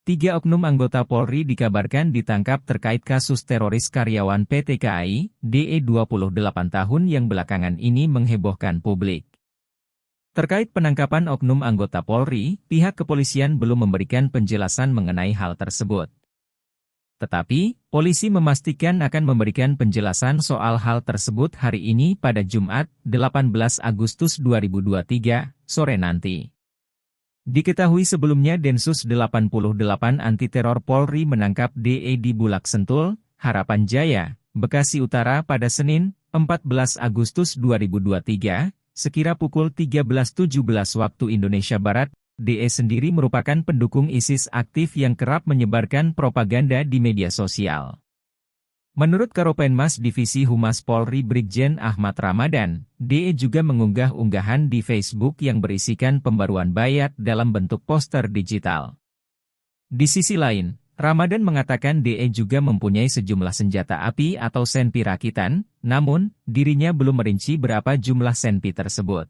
Tiga oknum anggota Polri dikabarkan ditangkap terkait kasus teroris karyawan PT KAI, DE 28 tahun yang belakangan ini menghebohkan publik. Terkait penangkapan oknum anggota Polri, pihak kepolisian belum memberikan penjelasan mengenai hal tersebut. Tetapi, polisi memastikan akan memberikan penjelasan soal hal tersebut hari ini pada Jumat, 18 Agustus 2023, sore nanti. Diketahui sebelumnya Densus 88 Anti Teror Polri menangkap DE di Bulak Sentul, Harapan Jaya, Bekasi Utara pada Senin, 14 Agustus 2023, sekira pukul 13.17 waktu Indonesia Barat. DE sendiri merupakan pendukung ISIS aktif yang kerap menyebarkan propaganda di media sosial. Menurut Karopenmas Divisi Humas Polri Brigjen Ahmad Ramadan, DE juga mengunggah unggahan di Facebook yang berisikan pembaruan bayat dalam bentuk poster digital. Di sisi lain, Ramadan mengatakan DE juga mempunyai sejumlah senjata api atau senpi rakitan, namun, dirinya belum merinci berapa jumlah senpi tersebut.